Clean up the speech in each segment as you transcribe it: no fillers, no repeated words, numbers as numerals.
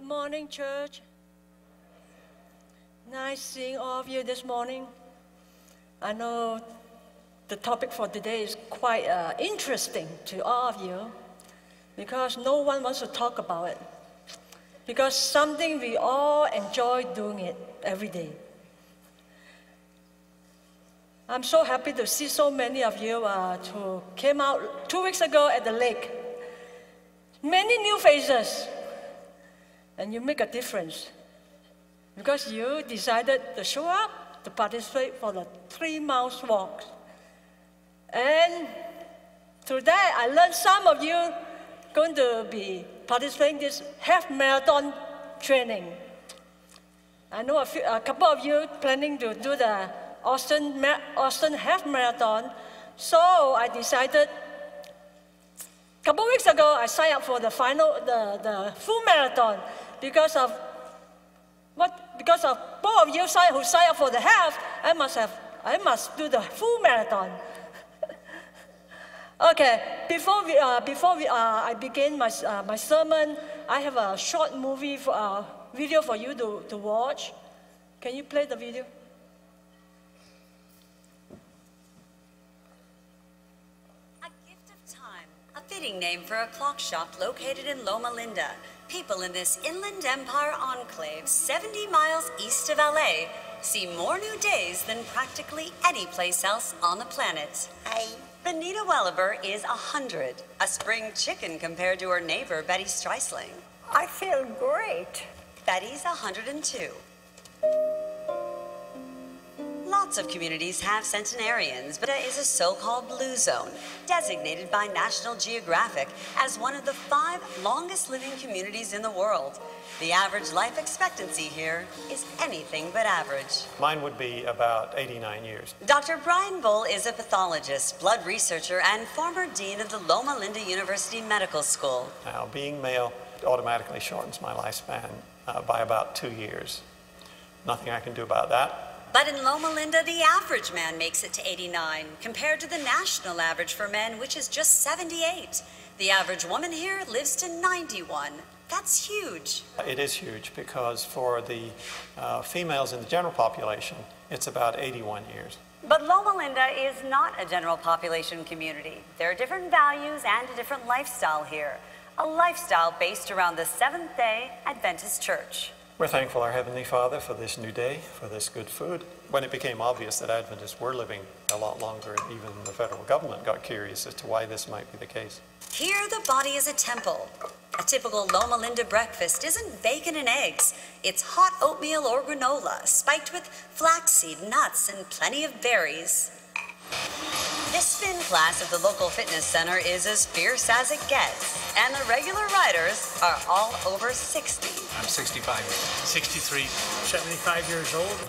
Good morning, church. Nice seeing all of you this morning. I know the topic for today is quite interesting to all of you because no one wants to talk about it. Because something we all enjoy doing it every day. I'm so happy to see so many of you who came out 2 weeks ago at the lake. Many new faces. And you make a difference because you decided to show up to participate for the 3 miles walk. And through that, I learned some of you going to be participating in this half marathon training. I know a couple of you planning to do the Austin half marathon. So I decided a couple of weeks ago, I signed up for the the full marathon because of both of you who signed up for the half. I must do the full marathon. Okay, before I begin my sermon, I have a short video for you to watch. Can you play the video? Fitting name for a clock shop located in Loma Linda. People in this Inland Empire enclave 70 miles east of LA see more new days than practically any place else on the planet. Hi. Benita Welliver is 100, a spring chicken compared to her neighbor Betty Streisling. I feel great. Betty's 102. Lots of communities have centenarians, but it is a so-called blue zone, designated by National Geographic as one of the 5 longest living communities in the world. The average life expectancy here is anything but average. Mine would be about 89 years. Dr. Brian Bull is a pathologist, blood researcher, and former dean of the Loma Linda University Medical School. Now, being male automatically shortens my lifespan by about 2 years. Nothing I can do about that. But in Loma Linda, the average man makes it to 89, compared to the national average for men, which is just 78. The average woman here lives to 91. That's huge. It is huge because for the females in the general population, it's about 81 years. But Loma Linda is not a general population community. There are different values and a different lifestyle here. A lifestyle based around the Seventh-day Adventist Church. We're thankful our Heavenly Father for this new day, for this good food. When it became obvious that Adventists were living a lot longer, even the federal government got curious as to why this might be the case. Here, the body is a temple. A typical Loma Linda breakfast isn't bacon and eggs. It's hot oatmeal or granola, spiked with flaxseed, nuts, and plenty of berries. This spin class at the local fitness center is as fierce as it gets, and the regular riders are all over 60. I'm 65. 63. 75 years old.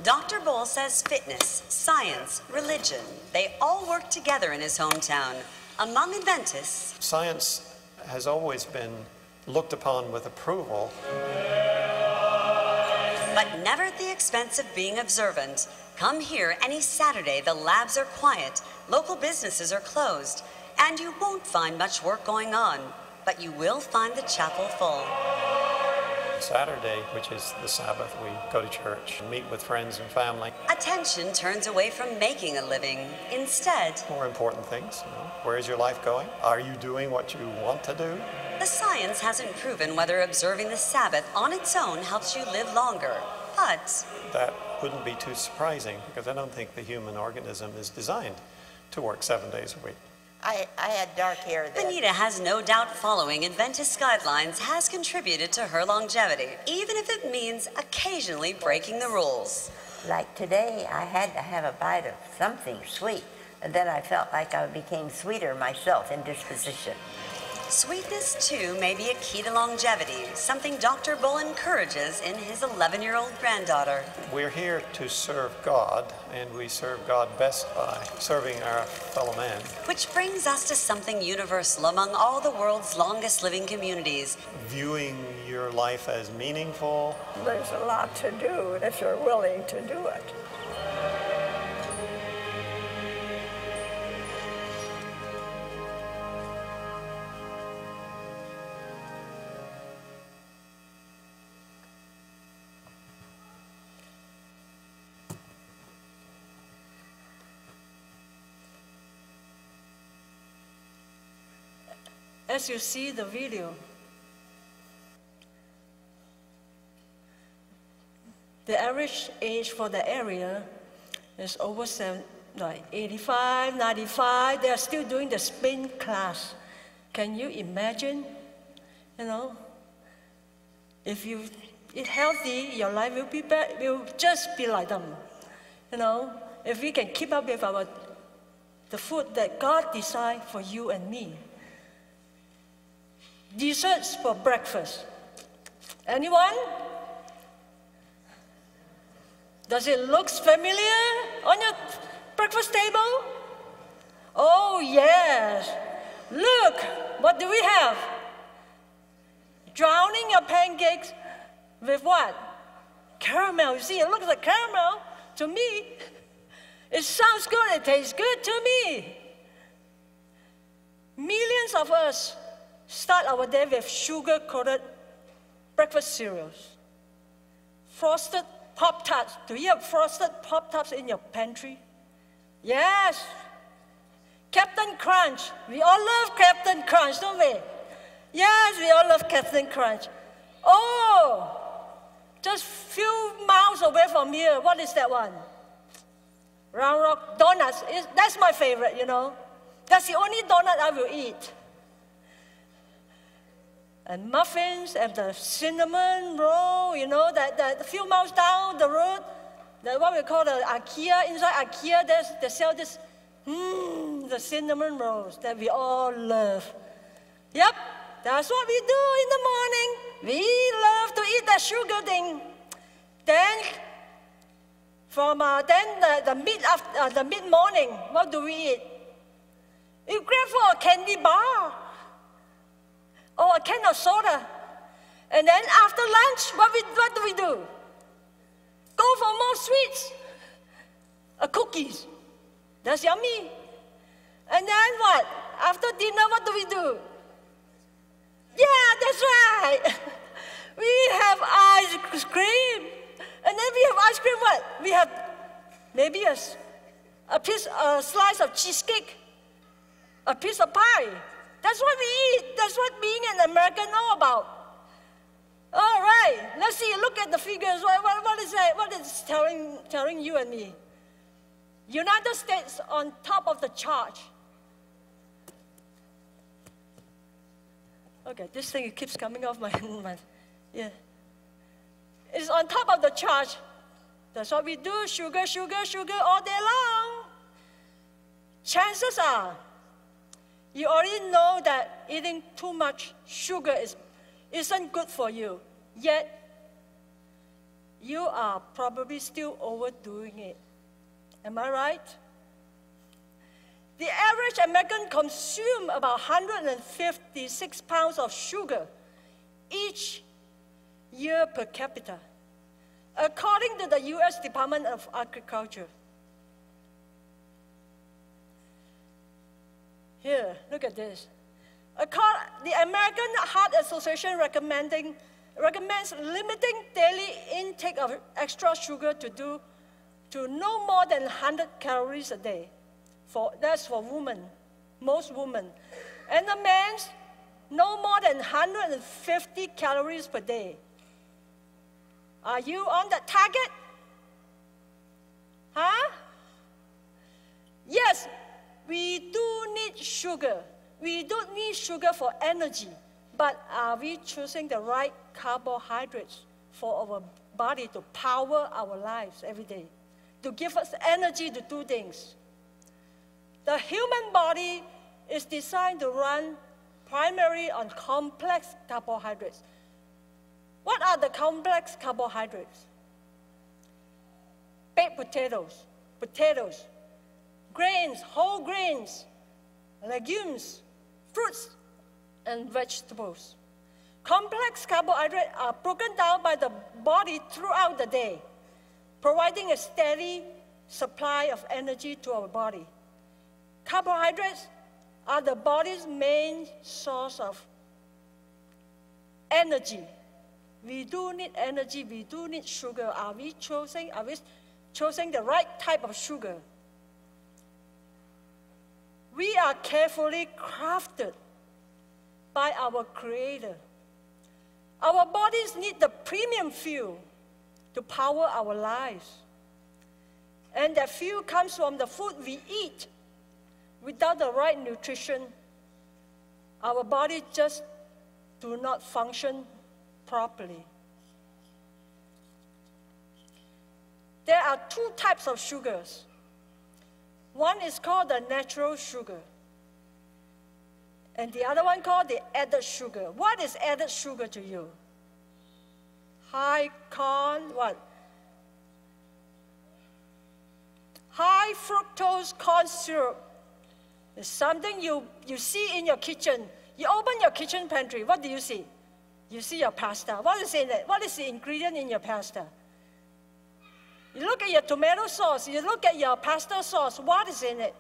Dr. Bull says fitness, science, religion, they all work together in his hometown. Among Adventists, science has always been looked upon with approval, but never at the expense of being observant. Come here any Saturday, the labs are quiet, local businesses are closed, and you won't find much work going on, but you will find the chapel full. Saturday, which is the Sabbath, we go to church and meet with friends and family. Attention turns away from making a living. Instead, more important things. Where is your life going? Are you doing what you want to do? The science hasn't proven whether observing the Sabbath on its own helps you live longer, but that wouldn't be too surprising because I don't think the human organism is designed to work 7 days a week. I had dark hair then. Benita has no doubt following Adventist guidelines has contributed to her longevity, even if it means occasionally breaking the rules. Like today, I had to have a bite of something sweet, and then I felt like I became sweeter myself in disposition. Sweetness, too, may be a key to longevity, something Dr. Bull encourages in his 11-year-old granddaughter. We're here to serve God, and we serve God best by serving our fellow man. Which brings us to something universal among all the world's longest living communities. Viewing your life as meaningful. There's a lot to do if you're willing to do it. as you see the video. The average age for the area is over 85, 95. They are still doing the spin class. Can you imagine? You know, if you eat healthy, your life will just be like them. You know, if we can keep up with the food that God designed for you and me. Desserts for breakfast. Anyone? Does it look familiar on your breakfast table? Oh, yes. Look, what do we have? Drowning your pancakes with what? Caramel. You see, it looks like caramel to me. It sounds good. It tastes good to me. Millions of us start our day with sugar-coated breakfast cereals. Frosted Pop-Tarts. Do you have frosted Pop-Tarts in your pantry? Yes. Captain Crunch. We all love Captain Crunch, don't we? Yes, we all love Captain Crunch. Oh, just few miles away from here. What is that one? Round Rock Donuts. That's my favorite, you know. That's the only donut I will eat. And muffins and the cinnamon roll, you know, that a few miles down the road, what we call the IKEA. Inside IKEA, they sell this, the cinnamon rolls that we all love. Yep, that's what we do in the morning. We love to eat that sugar thing. Then, from the mid-morning, what do we eat? You grab for a candy bar or a can of soda. And then after lunch, what do we do? Go for more sweets, cookies. That's yummy. And then what? After dinner, what do we do? Yeah, that's right. We have ice cream. And then we have ice cream what? We have maybe a slice of cheesecake, a piece of pie. That's what we eat. That's what being an American know about. All right, let's see. Look at the figures. What is that? What is telling you and me? United States on top of the chart. Okay, this thing keeps coming off my yeah. It's on top of the chart. That's what we do. Sugar, sugar, sugar all day long. Chances are, you already know that eating too much sugar isn't good for you. Yet, you are probably still overdoing it. Am I right? The average American consumes about 156 pounds of sugar each year per capita, according to the U.S. Department of Agriculture. Here, look at this. The American Heart Association recommends limiting daily intake of extra sugar to no more than 100 calories a day. That's for women, most women. And the men's, no more than 150 calories per day. Are you on that target? Huh? Yes, we do need sugar. We don't need sugar for energy, but are we choosing the right carbohydrates for our body to power our lives every day, to give us energy to do things? The human body is designed to run primarily on complex carbohydrates. What are the complex carbohydrates? Baked potatoes, grains, whole grains, legumes, fruits, and vegetables. Complex carbohydrates are broken down by the body throughout the day, providing a steady supply of energy to our body. Carbohydrates are the body's main source of energy. We do need energy, we do need sugar. Are we choosing the right type of sugar? We are carefully crafted by our Creator. Our bodies need the premium fuel to power our lives. And that fuel comes from the food we eat. Without the right nutrition, our body just do not function properly. There are two types of sugars. One is called the natural sugar, and the other one called the added sugar. What is added sugar to you? High fructose corn syrup is something you see in your kitchen. You open your kitchen pantry, what do you see? You see your pasta. What is in it? What is the ingredient in your pasta? You look at your tomato sauce, you look at your pasta sauce, what is in it?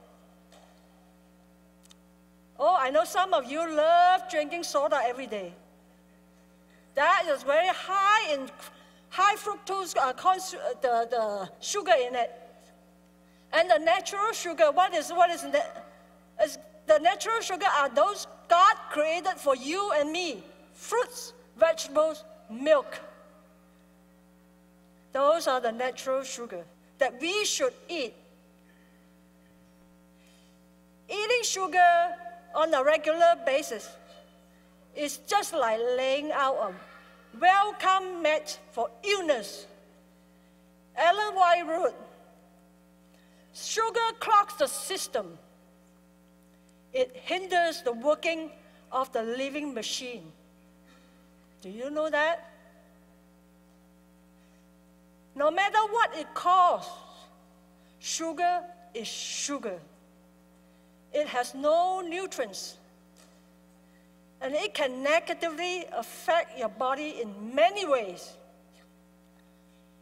Oh, I know some of you love drinking soda every day. That is very high fructose, the sugar in it. And the natural sugar, what is the natural sugar are those God created for you and me. Fruits, vegetables, milk. Those are the natural sugar that we should eat. Eating sugar on a regular basis is just like laying out a welcome mat for illness. Ellen White wrote, sugar clogs the system. It hinders the working of the living machine. Do you know that? No matter what it costs, sugar is sugar. It has no nutrients, and it can negatively affect your body in many ways.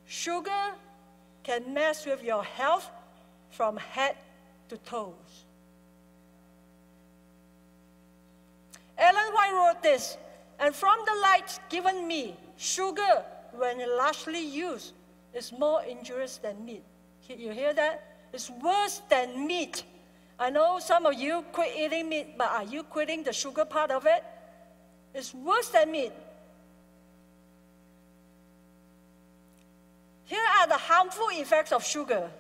Sugar can mess with your health from head to toes. Ellen White wrote this, and from the light given me, sugar, when largely used, is more injurious than meat. You hear that? It's worse than meat. I know some of you quit eating meat, but are you quitting the sugar part of it? It's worse than meat. Here are the harmful effects of sugar.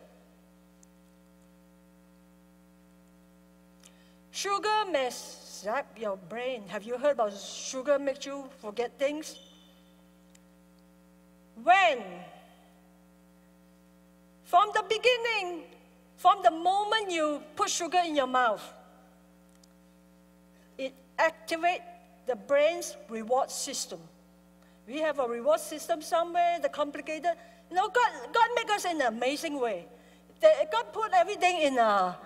Sugar may zap your brain. Have you heard about sugar makes you forget things? From the beginning, from the moment you put sugar in your mouth, it activates the brain's reward system. We have a reward system somewhere, the complicated. You know, God made us in an amazing way. God put everything in a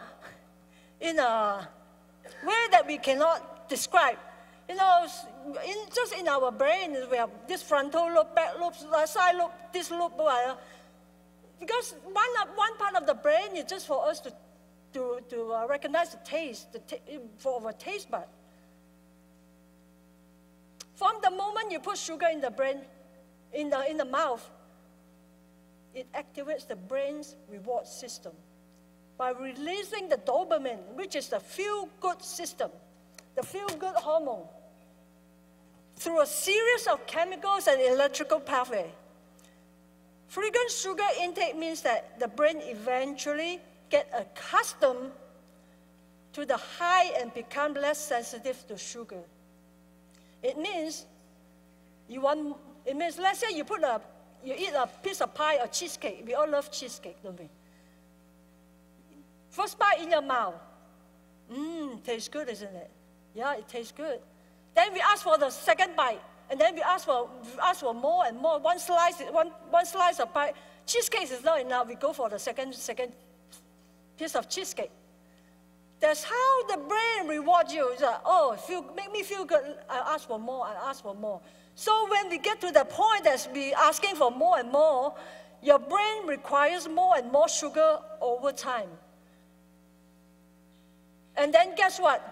way that we cannot describe. You know, just in our brain, we have this frontal lobe, back lobe, side lobe, this lobe, because one part of the brain is just for us to recognize the taste, for our taste bud. From the moment you put sugar in the brain, in the mouth, it activates the brain's reward system by releasing the dopamine, which is the feel-good system, the feel-good hormone, through a series of chemicals and electrical pathways. Frequent sugar intake means that the brain eventually gets accustomed to the high and become less sensitive to sugar. It means let's say you eat a piece of pie or cheesecake. We all love cheesecake, don't we? First bite in your mouth. Tastes good, isn't it? Yeah, it tastes good. Then we ask for the second bite. And then we ask for more and more. One slice of pie. Cheesecake is not enough. We go for the second piece of cheesecake. That's how the brain rewards you. It's like, make me feel good. I ask for more. I ask for more. So when we get to the point that we're asking for more and more, your brain requires more and more sugar over time. And then guess what?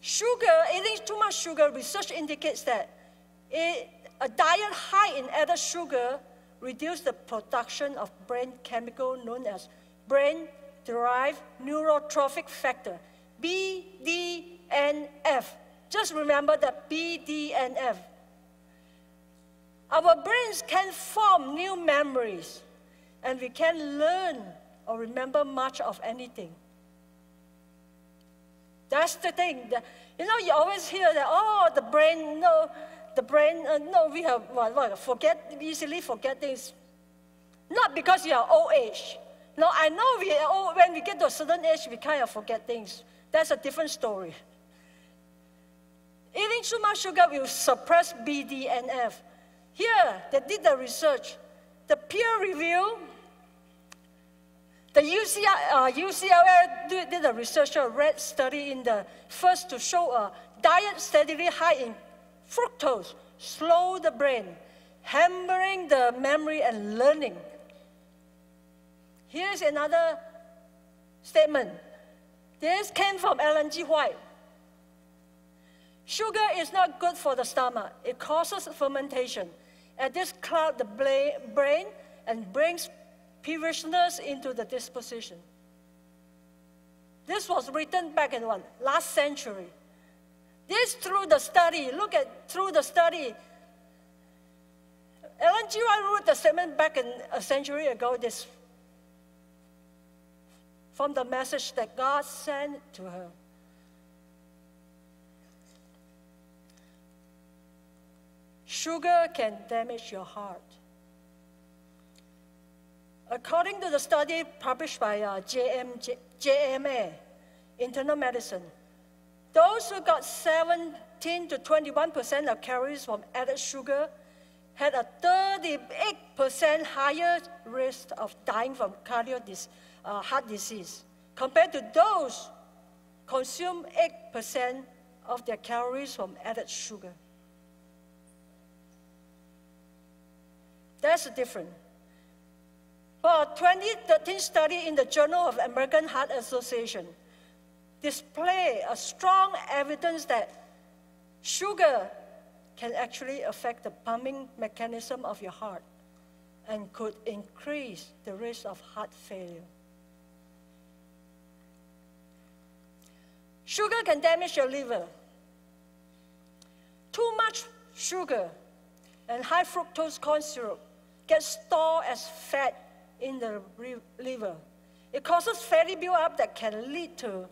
Eating too much sugar, research indicates that a diet high in added sugar reduces the production of brain chemical known as brain-derived neurotrophic factor, BDNF. just remember that B, D, and F. Our brains can form new memories, and we can learn or remember much of anything. That's the thing. You know, you always hear that, oh, the brain, no, we have, easily forget things. Not because you are old age. No, I know when we get to a certain age, we kind of forget things. That's a different story. Eating too much sugar will suppress B, D, and F. Here, they did the research. The peer review, the UCLA did a research, a red study in the first to show a diet steadily high in fructose slow the brain, hampering the memory and learning. Here's another statement. This came from Ellen G. White. Sugar is not good for the stomach. It causes fermentation. And this clouds the brain and brings peevishness into the disposition. This was written back in last century. This through the study, through the study. Ellen G. White wrote the statement back in a century ago, this from the message that God sent to her. Sugar can damage your heart. According to the study published by JMA, Internal Medicine, those who got 17 to 21% of calories from added sugar had a 38% higher risk of dying from heart disease, compared to those consume 8% of their calories from added sugar. That's the difference. For a 2013 study in the Journal of American Heart Association, display a strong evidence that sugar can actually affect the pumping mechanism of your heart and could increase the risk of heart failure. Sugar can damage your liver. Too much sugar and high fructose corn syrup gets stored as fat in the liver. It causes fatty buildup that can lead to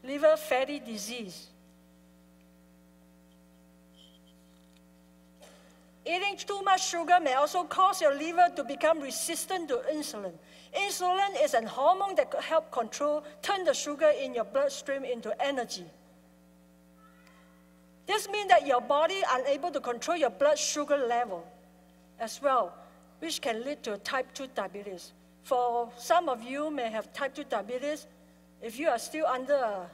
liver fatty disease. Eating too much sugar may also cause your liver to become resistant to insulin. Insulin is a hormone that helps turn the sugar in your bloodstream into energy. This means that your body is unable to control your blood sugar level as well, which can lead to type 2 diabetes. For some of you may have type 2 diabetes. If you are still under a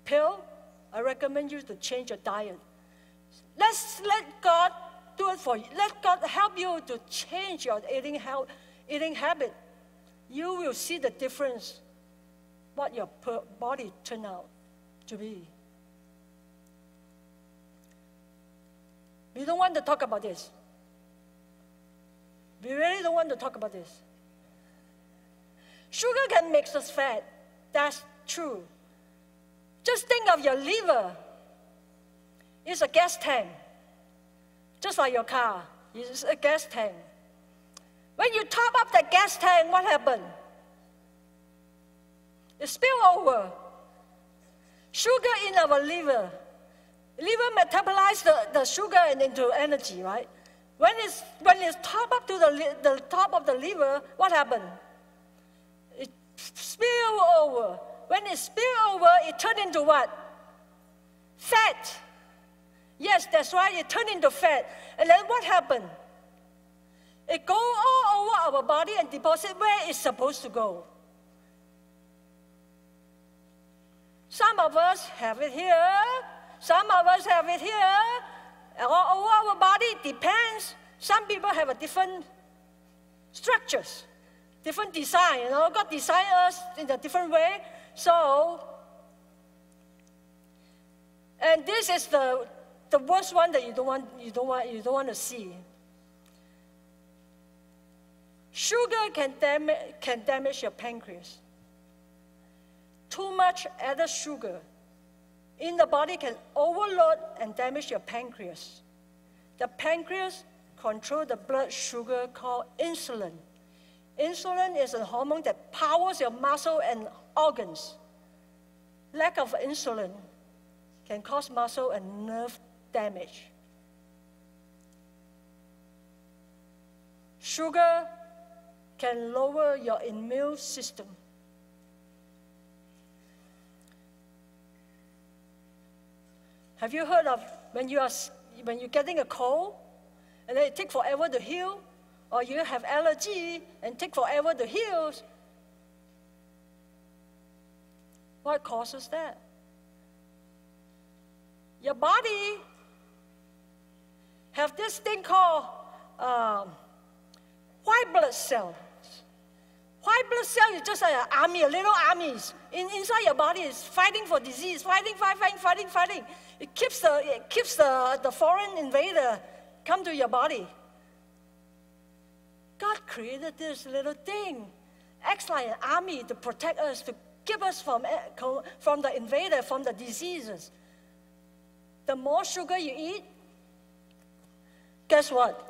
pill, I recommend you to change your diet. Let God do it for you. Let God help you to change your eating habit. You will see the difference, what your body turn out to be. We don't want to talk about this. We really don't want to talk about this. Sugar can make us fat. That's true. Just think of your liver. It's a gas tank. Just like your car. It's a gas tank. When you top up the gas tank, what happens? It spills over. Sugar in our liver. Liver metabolize the sugar into energy, right? When it's top up to the top of the liver, what happens? It spills over. When it spills over, it turns into what? Fat. Yes, that's right, it turns into fat. And then what happens? It goes all over our body and deposits where it's supposed to go. Some of us have it here. Some of us have it here. All over our body, depends. Some people have a different structures, different design. You know, God designed us in a different way. So, and this is the worst one that you don't want to see. Sugar can damage your pancreas. Too much added sugar in the body can overload and damage your pancreas. The pancreas controls the blood sugar called insulin. Insulin is a hormone that powers your muscle and organs. Lack of insulin can cause muscle and nerve damage. Sugar can lower your immune system. Have you heard of when you're getting a cold and then it takes forever to heal, or you have allergy and take forever to heal? What causes that? Your body have this thing called white blood cells. White blood cell is just like an army, a little armies. Inside your body is fighting for disease, fighting. It keeps the foreign invader come to your body. God created this little thing, acts like an army to protect us, to keep us from the invader, from the diseases. The more sugar you eat, guess what?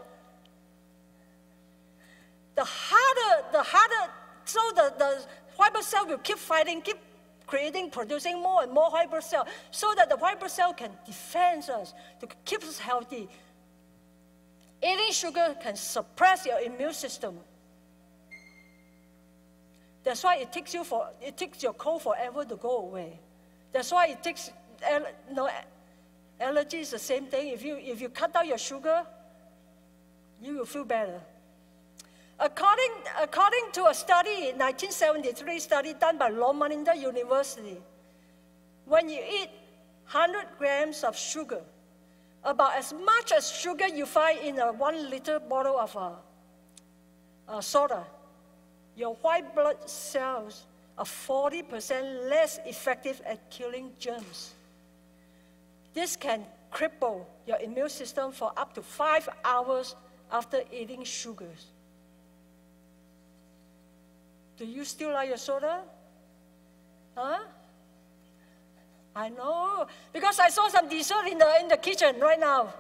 The harder, so the white blood cell will keep fighting, keep producing more and more white blood cell, so that the white blood cell can defend us, to keep us healthy. Eating sugar can suppress your immune system. That's why it takes your cold forever to go away. That's why it takes, allergy is the same thing. If you cut down your sugar, you will feel better. According to a study, 1973 study done by Loma Linda University, when you eat 100 grams of sugar, about as much as sugar you find in a 1 liter bottle of soda, your white blood cells are 40% less effective at killing germs. This can cripple your immune system for up to 5 hours after eating sugars. Do you still like your soda? Huh? I know, because I saw some dessert in the kitchen right now.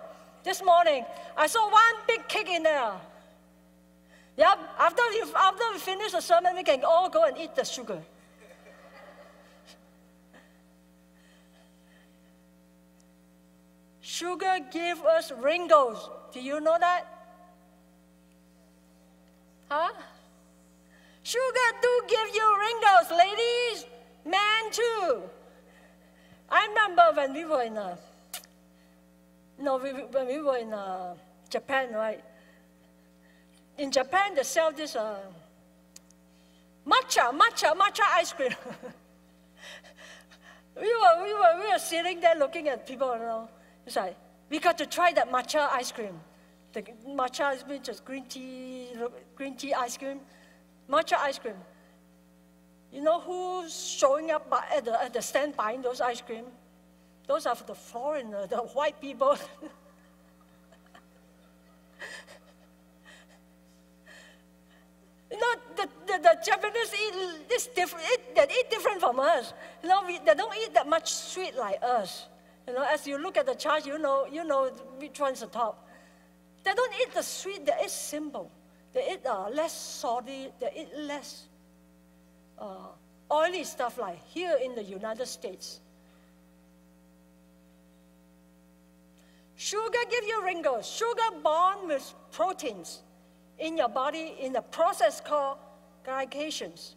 This morning, I saw one big cake in there. Yep, after we finish the sermon, we can all go and eat the sugar. Sugar gives us wrinkles. Do you know that? Huh? Sugar do give you wrinkles, ladies, men too. I remember when we were in Japan, right? In Japan, they sell this matcha ice cream. we were sitting there looking at people around. It's like, we got to try that matcha ice cream. The matcha is just green tea ice cream. Matcha ice cream. You know who's showing up at the stand buying those ice cream? Those are the foreigners, the white people. You know, the Japanese eat this different. They eat different from us. You know, they don't eat that much sweet like us. You know, as you look at the chart, you know which one's the top. They don't eat the sweet. They eat simple. They eat less salty. They eat less oily stuff like here in the United States. Sugar gives you wrinkles. Sugar bonds with proteins in your body in a process called glycations.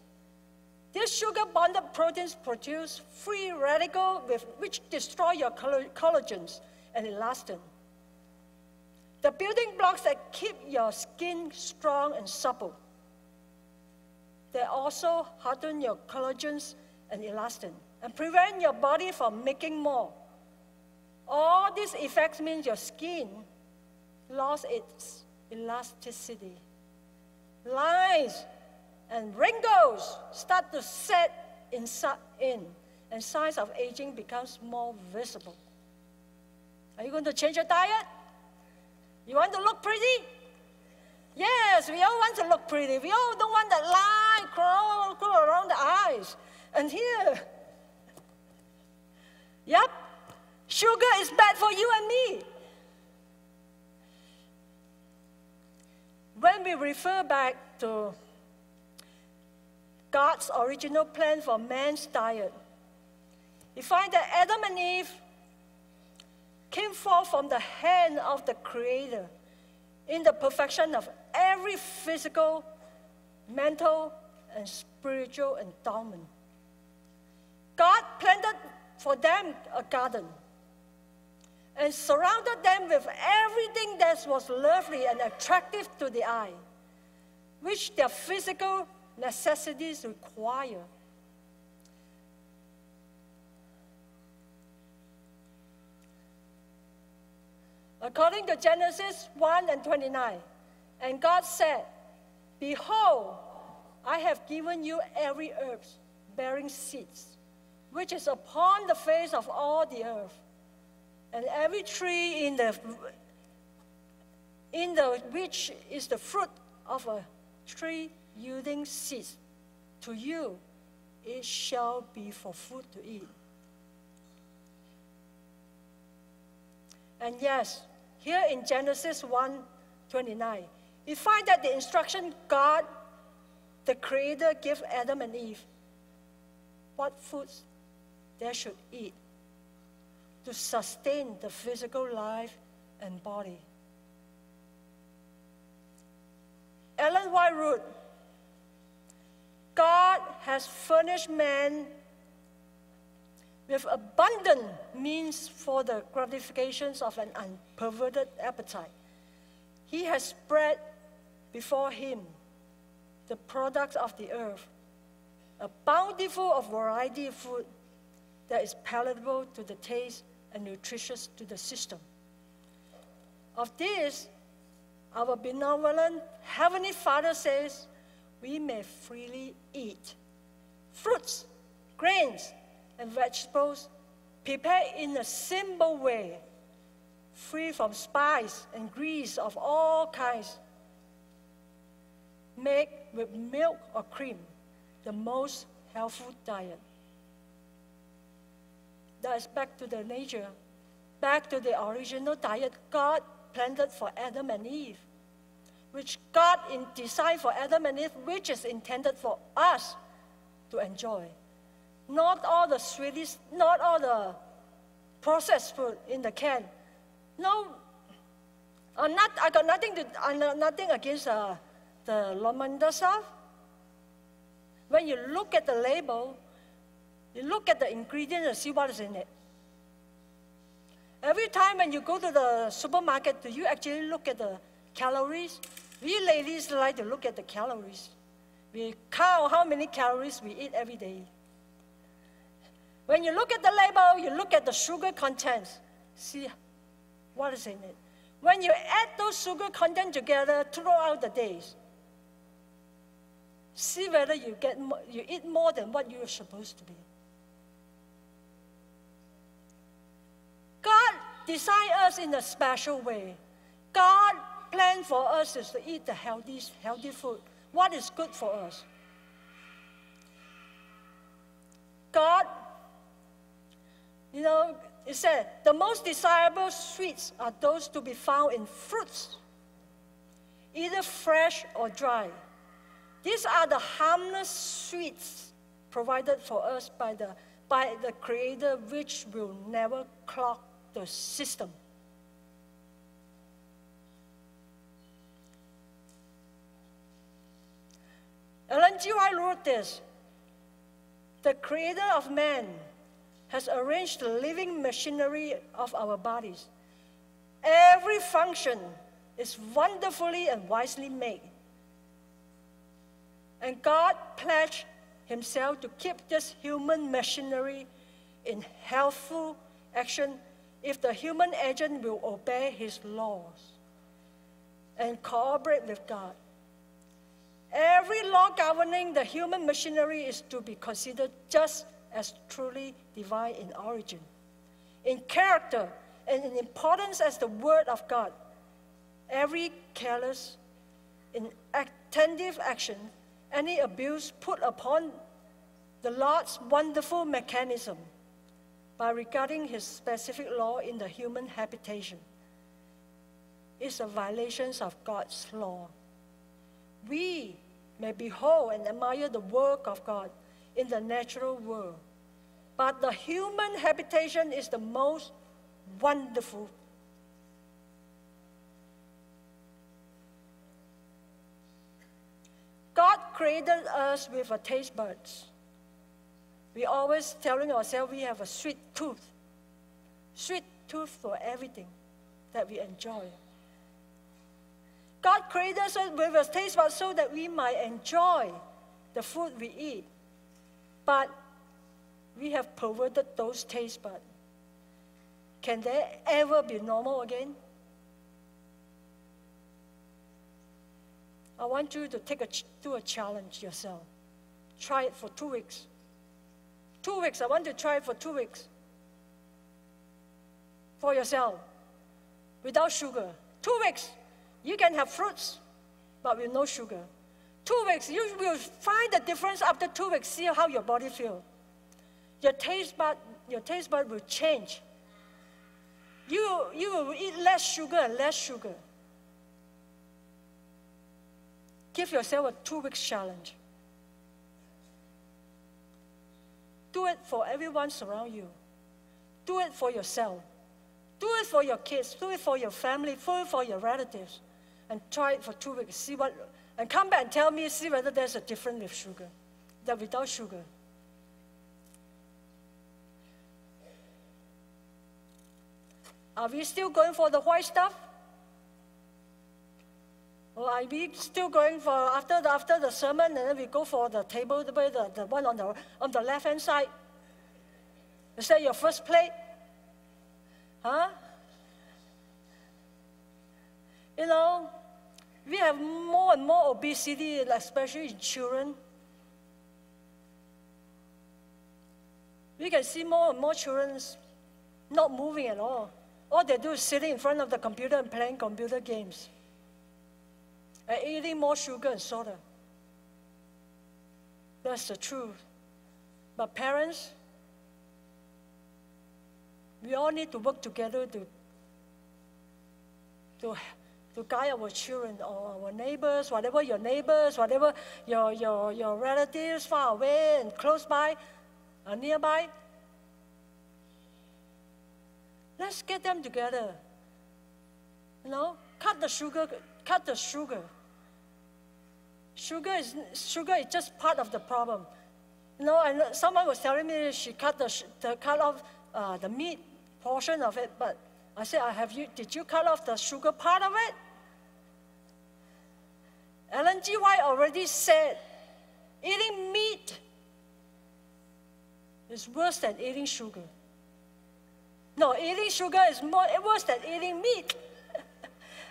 These sugar-bonded proteins produce free radicals which destroy your collagens and elastin, the building blocks that keep your skin strong and supple. They also harden your collagens and elastin and prevent your body from making more. All these effects mean your skin lost its elasticity. Lines and wrinkles start to set in, and signs of aging becomes more visible. Are you going to change your diet? You want to look pretty? Yes, we all want to look pretty. We all don't want that line crawl around the eyes. And here, yep, sugar is bad for you and me. When we refer back to God's original plan for man's diet, we find that Adam and Eve came forth from the hand of the Creator in the perfection of every physical, mental, and spiritual endowment. God planted for them a garden and surrounded them with everything that was lovely and attractive to the eye, which their physical necessities require. According to Genesis 1:29, and God said, "Behold, I have given you every herb bearing seeds, which is upon the face of all the earth, and every tree in the which is the fruit of a tree yielding seeds. To you it shall be for food to eat." And yes, here in Genesis 1:29, we find that the instruction God, the Creator, gave Adam and Eve what foods they should eat to sustain the physical life and body. Ellen White wrote, "God has furnished man with abundant means for the gratifications of an unperverted appetite. He has spread before him the products of the earth, a bountiful of variety of food that is palatable to the taste and nutritious to the system. Of this, our benevolent Heavenly Father says, we may freely eat fruits, grains, and vegetables prepared in a simple way, free from spice and grease of all kinds, made with milk or cream, the most healthful diet." That is back to the nature, back to the original diet God planted for Adam and Eve, which God designed for Adam and Eve, which is intended for us to enjoy. Not all the sweeties, not all the processed food in the can. No, I got nothing against the lavender stuff. When you look at the label, you look at the ingredients and see what is in it. Every time when you go to the supermarket, do you actually look at the calories? We ladies like to look at the calories. We count how many calories we eat every day. When you look at the label, you look at the sugar contents, see what is in it. When you add those sugar content together throughout the days, see whether you eat more than what you're supposed to be. God designed us in a special way. God planned for us is to eat the healthy food, what is good for us. God, it said, the most desirable sweets are those to be found in fruits, either fresh or dry. These are the harmless sweets provided for us by the Creator, which will never clog the system. Ellen G. White wrote this: "The Creator of man has arranged the living machinery of our bodies. Every function is wonderfully and wisely made. And God pledged himself to keep this human machinery in healthful action if the human agent will obey his laws and cooperate with God. Every law governing the human machinery is to be considered just as truly divine in origin, in character, and in importance as the Word of God. Every careless, inattentive action, any abuse put upon the Lord's wonderful mechanism by regarding his specific law in the human habitation is a violation of God's law. We may behold and admire the work of God in the natural world, but the human habitation is the most wonderful. God created us with a taste buds. We always telling ourselves we have a sweet tooth for everything that we enjoy. God created us with a taste bud so that we might enjoy the food we eat. But we have perverted those taste buds. Can they ever be normal again? I want you to do a challenge yourself. Try it for 2 weeks. 2 weeks, I want to try it for 2 weeks. For yourself, without sugar. 2 weeks, you can have fruits, but with no sugar. 2 weeks, you will find the difference after 2 weeks. See how your body feels. Your taste bud will change. You will eat less sugar and less sugar. Give yourself a 2 weeks challenge. Do it for everyone around you. Do it for yourself. Do it for your kids. Do it for your family. Do it for your relatives. And try it for 2 weeks. And come back and tell me, see whether there's a difference with sugar, than without sugar. Are we still going for the white stuff? Or are we still going for after the sermon, and then we go for the table, the one on the left-hand side? Is that your first plate? Huh? You know, we have more and more obesity, especially in children. We can see more and more children not moving at all. All they do is sitting in front of the computer and playing computer games. And eating more sugar and soda. That's the truth. But parents, we all need to work together to guide our children or our neighbors, whatever your relatives far away and close by or nearby. Let's get them together. You know, cut the sugar. Sugar is just part of the problem. You know, and someone was telling me she cut off the meat portion of it, but I said, did you cut off the sugar part of it? Ellen G. White already said, eating meat is worse than eating sugar. No, eating sugar is worse than eating meat.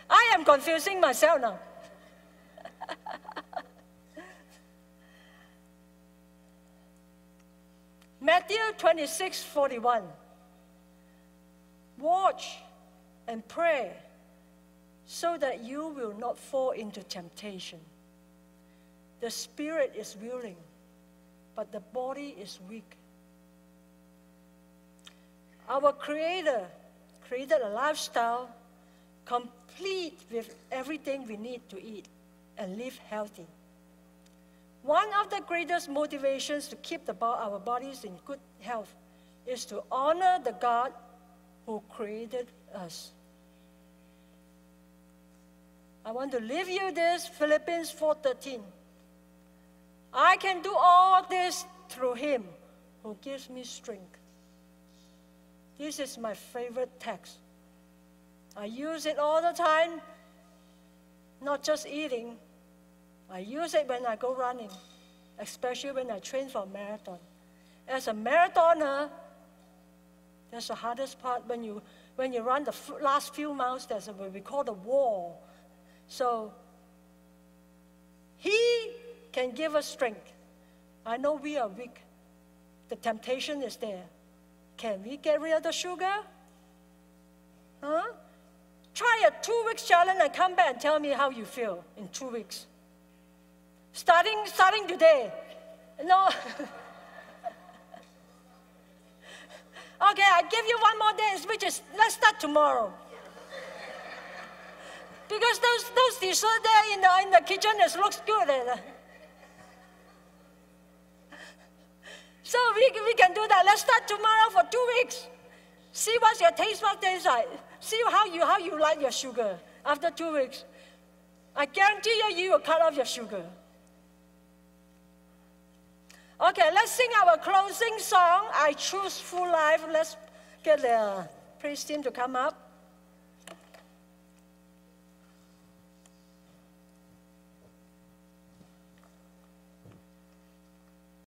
I am confusing myself now. Matthew 26:41. Watch and pray so that you will not fall into temptation. The spirit is willing, but the body is weak. Our Creator created a lifestyle complete with everything we need to eat and live healthy. One of the greatest motivations to keep our bodies in good health is to honor the God who created us. I want to leave you this, Philippians 4:13. I can do all this through Him who gives me strength. This is my favorite text. I use it all the time, not just eating. I use it when I go running, especially when I train for a marathon. As a marathoner, that's the hardest part. When you run the last few miles, there's what we call the wall. So He can give us strength. I know we are weak. The temptation is there. Can we get rid of the sugar? Huh? Try a 2 weeks challenge and come back and tell me how you feel in 2 weeks. Starting today. No. Okay, I give you one more day, which is, let's start tomorrow. Because those dessert there in the kitchen, it looks good. So we can do that. Let's start tomorrow for 2 weeks. See what's your taste bud tastes like. See how you like your sugar after 2 weeks. I guarantee you will cut off your sugar. Okay, let's sing our closing song. I choose full life. Let's get the praise team to come up.